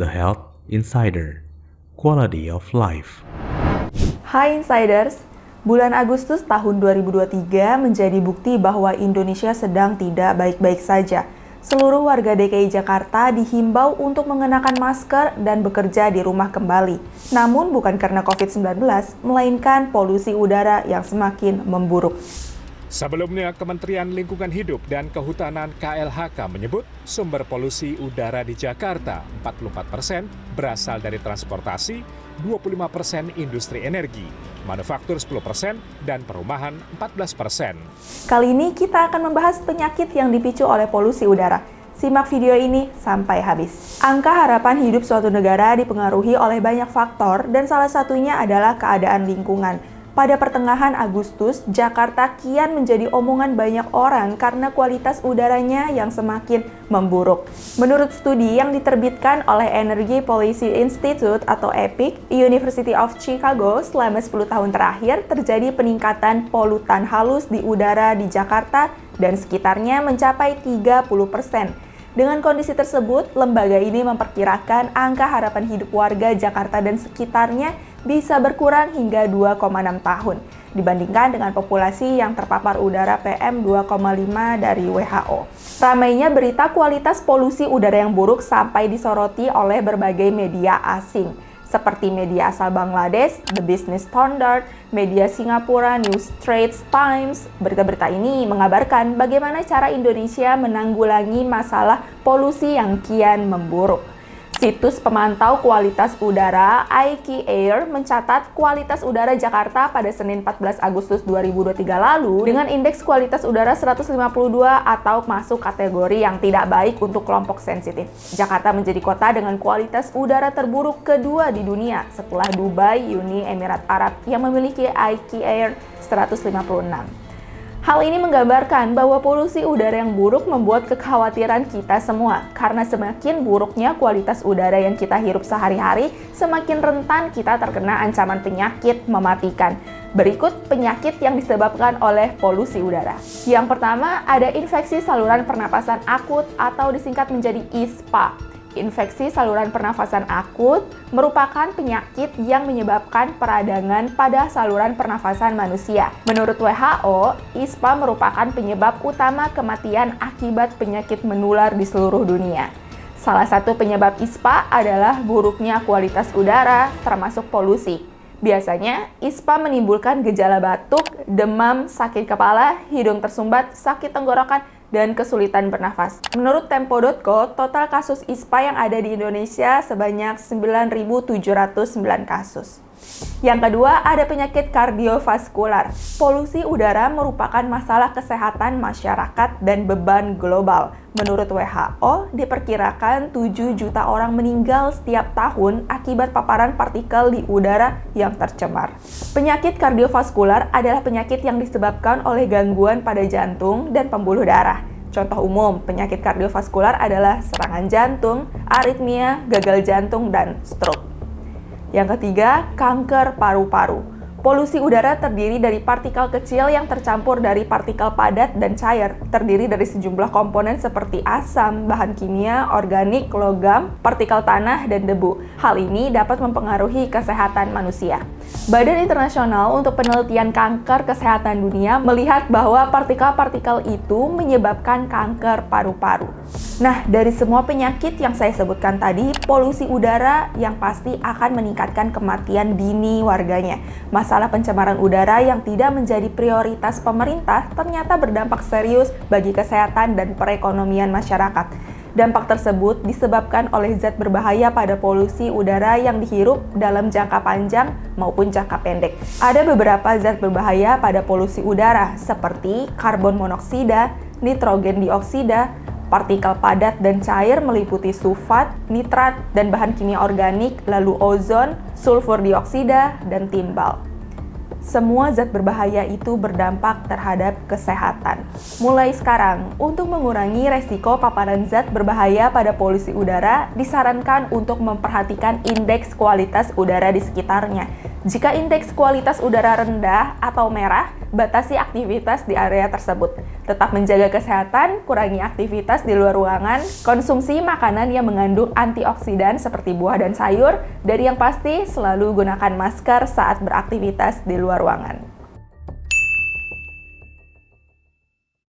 The Health Insider, Quality of Life. Hai Insiders, bulan Agustus tahun 2023 menjadi bukti bahwa Indonesia sedang tidak baik-baik saja. Seluruh warga DKI Jakarta dihimbau untuk mengenakan masker dan bekerja di rumah kembali. Namun bukan karena COVID-19, melainkan polusi udara yang semakin memburuk. Sebelumnya, Kementerian Lingkungan Hidup dan Kehutanan KLHK menyebut sumber polusi udara di Jakarta 44% berasal dari transportasi, 25% industri energi, manufaktur 10%, dan perumahan 14%. Kali ini kita akan membahas penyakit yang dipicu oleh polusi udara. Simak video ini sampai habis. Angka harapan hidup suatu negara dipengaruhi oleh banyak faktor dan salah satunya adalah keadaan lingkungan. Pada pertengahan Agustus, Jakarta kian menjadi omongan banyak orang karena kualitas udaranya yang semakin memburuk. Menurut studi yang diterbitkan oleh Energy Policy Institute atau EPIC, University of Chicago, selama 10 tahun terakhir terjadi peningkatan polutan halus di udara di Jakarta dan sekitarnya mencapai 30%. Dengan kondisi tersebut, lembaga ini memperkirakan angka harapan hidup warga Jakarta dan sekitarnya bisa berkurang hingga 2,6 tahun dibandingkan dengan populasi yang terpapar udara PM 2,5 dari WHO. Ramainya berita kualitas polusi udara yang buruk sampai disoroti oleh berbagai media asing, seperti media asal Bangladesh, The Business Standard, media Singapura, New Straits Times. Berita-berita ini mengabarkan bagaimana cara Indonesia menanggulangi masalah polusi yang kian memburuk. Situs pemantau kualitas udara IQ Air mencatat kualitas udara Jakarta pada Senin 14 Agustus 2023 lalu dengan indeks kualitas udara 152 atau masuk kategori yang tidak baik untuk kelompok sensitif. Jakarta menjadi kota dengan kualitas udara terburuk kedua di dunia setelah Dubai, Uni Emirat Arab yang memiliki IQ Air 156. Hal ini menggambarkan bahwa polusi udara yang buruk membuat kekhawatiran kita semua, karena semakin buruknya kualitas udara yang kita hirup sehari-hari, semakin rentan kita terkena ancaman penyakit mematikan. Berikut penyakit yang disebabkan oleh polusi udara. Yang pertama, ada infeksi saluran pernapasan akut atau disingkat menjadi ISPA. Infeksi saluran pernafasan akut merupakan penyakit yang menyebabkan peradangan pada saluran pernafasan manusia. Menurut WHO, ISPA merupakan penyebab utama kematian akibat penyakit menular di seluruh dunia. Salah satu penyebab ISPA adalah buruknya kualitas udara, termasuk polusi. Biasanya, ISPA menimbulkan gejala batuk, demam, sakit kepala, hidung tersumbat, sakit tenggorokan, dan kesulitan bernafas. Menurut Tempo.co, total kasus ISPA yang ada di Indonesia sebanyak 9.709 kasus. Yang kedua, ada penyakit kardiovaskular. Polusi udara merupakan masalah kesehatan masyarakat dan beban global. Menurut WHO, diperkirakan 7 juta orang meninggal setiap tahun akibat paparan partikel di udara yang tercemar. Penyakit kardiovaskular adalah penyakit yang disebabkan oleh gangguan pada jantung dan pembuluh darah. Contoh umum penyakit kardiovaskular adalah serangan jantung, aritmia, gagal jantung, dan stroke. Yang ketiga, kanker paru-paru. Polusi udara terdiri dari partikel kecil yang tercampur dari partikel padat dan cair, terdiri dari sejumlah komponen seperti asam, bahan kimia, organik, logam, partikel tanah, dan debu. Hal ini dapat mempengaruhi kesehatan manusia. Badan Internasional untuk Penelitian Kanker Kesehatan Dunia melihat bahwa partikel-partikel itu menyebabkan kanker paru-paru. Nah, dari semua penyakit yang saya sebutkan tadi, polusi udara yang pasti akan meningkatkan kematian dini warganya. Masalah pencemaran udara yang tidak menjadi prioritas pemerintah ternyata berdampak serius bagi kesehatan dan perekonomian masyarakat. Dampak tersebut disebabkan oleh zat berbahaya pada polusi udara yang dihirup dalam jangka panjang maupun jangka pendek. Ada beberapa zat berbahaya pada polusi udara seperti karbon monoksida, nitrogen dioksida, partikel padat dan cair meliputi sulfat, nitrat, dan bahan kimia organik, lalu ozon, sulfur dioksida, dan timbal. Semua zat berbahaya itu berdampak terhadap kesehatan. Mulai sekarang, untuk mengurangi resiko paparan zat berbahaya pada polusi udara, disarankan untuk memperhatikan indeks kualitas udara di sekitarnya. Jika indeks kualitas udara rendah atau merah, batasi aktivitas di area tersebut. Tetap menjaga kesehatan, kurangi aktivitas di luar ruangan, konsumsi makanan yang mengandung antioksidan seperti buah dan sayur, dan yang pasti selalu gunakan masker saat beraktivitas di luar ruangan.